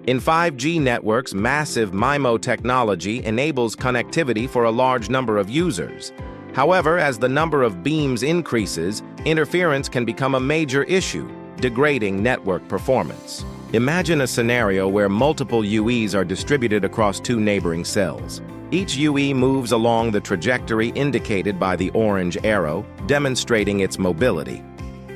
In 5G networks, massive MIMO technology enables connectivity for a large number of users. However, as the number of beams increases, interference can become a major issue, degrading network performance. Imagine a scenario where multiple UEs are distributed across two neighboring cells. Each UE moves along the trajectory indicated by the orange arrow, demonstrating its mobility.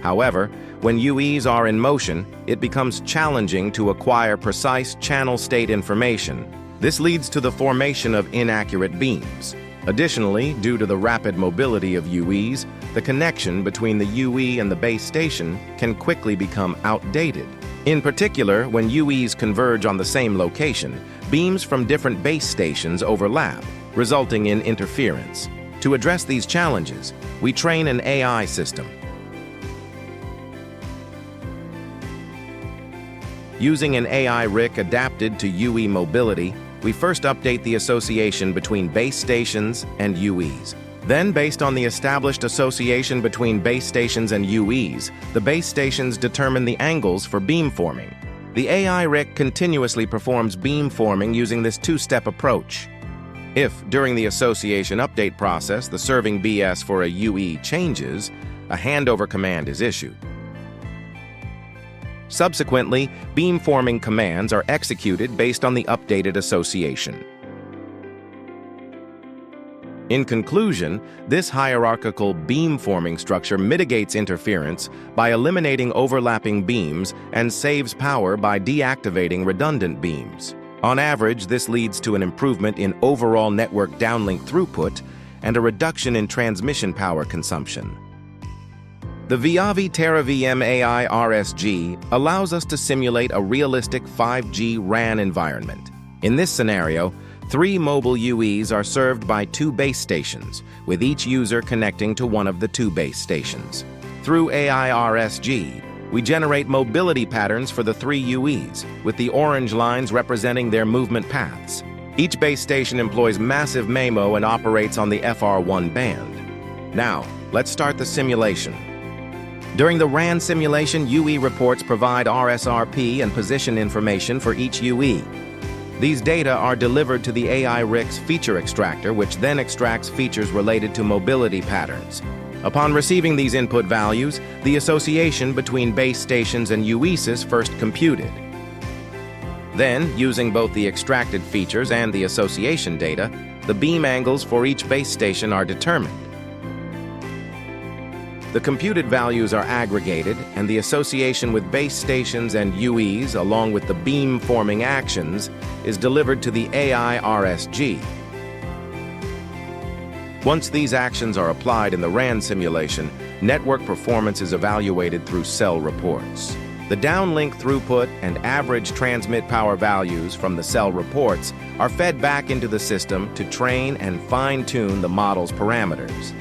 However, when UEs are in motion, it becomes challenging to acquire precise channel state information. This leads to the formation of inaccurate beams. Additionally, due to the rapid mobility of UEs, the connection between the UE and the base station can quickly become outdated. In particular, when UEs converge on the same location, beams from different base stations overlap, resulting in interference. To address these challenges, we train an AI system. Using an AI RIC adapted to UE mobility, we first update the association between base stations and UEs. Then, based on the established association between base stations and UEs, the base stations determine the angles for beamforming. The AI RIC continuously performs beamforming using this two-step approach. If, during the association update process, the serving BS for a UE changes, a handover command is issued. Subsequently, beamforming commands are executed based on the updated association. In conclusion, this hierarchical beamforming structure mitigates interference by eliminating overlapping beams and saves power by deactivating redundant beams. On average, this leads to an improvement in overall network downlink throughput and a reduction in transmission power consumption. The VIAVI TerraVM AI RSG allows us to simulate a realistic 5G RAN environment. In this scenario, 3 mobile UEs are served by 2 base stations, with each user connecting to one of the 2 base stations. Through AI RSG, we generate mobility patterns for the 3 UEs, with the orange lines representing their movement paths. Each base station employs massive MIMO and operates on the FR1 band. Now, let's start the simulation. During the RAN simulation, UE reports provide RSRP and position information for each UE. These data are delivered to the AI RIC's feature extractor, which then extracts features related to mobility patterns. Upon receiving these input values, the association between base stations and UEs is first computed. Then, using both the extracted features and the association data, the beam angles for each base station are determined. The computed values are aggregated, and the association with base stations and UEs, along with the beam-forming actions, is delivered to the AI RSG. Once these actions are applied in the RAN simulation, network performance is evaluated through cell reports. The downlink throughput and average transmit power values from the cell reports are fed back into the system to train and fine-tune the model's parameters.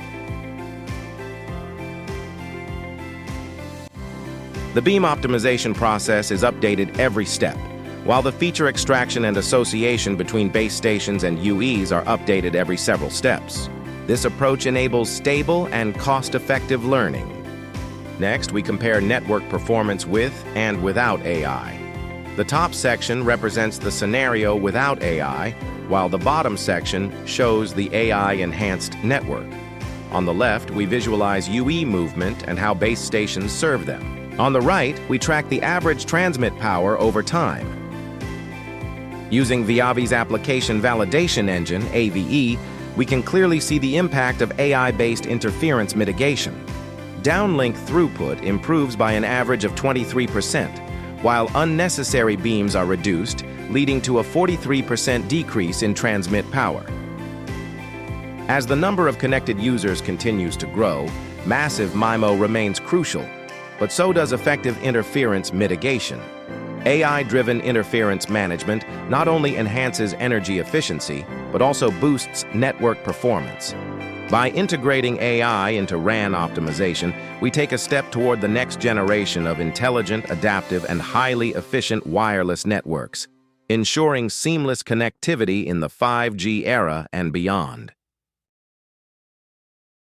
The beam optimization process is updated every step, while the feature extraction and association between base stations and UEs are updated every several steps. This approach enables stable and cost-effective learning. Next, we compare network performance with and without AI. The top section represents the scenario without AI, while the bottom section shows the AI-enhanced network. On the left, we visualize UE movement and how base stations serve them. On the right, we track the average transmit power over time. Using VIAVI's application validation engine, AVE, we can clearly see the impact of AI-based interference mitigation. Downlink throughput improves by an average of 23%, while unnecessary beams are reduced, leading to a 43% decrease in transmit power. As the number of connected users continues to grow, massive MIMO remains crucial, but so does effective interference mitigation. AI-driven interference management not only enhances energy efficiency, but also boosts network performance. By integrating AI into RAN optimization, we take a step toward the next generation of intelligent, adaptive, and highly efficient wireless networks, ensuring seamless connectivity in the 5G era and beyond.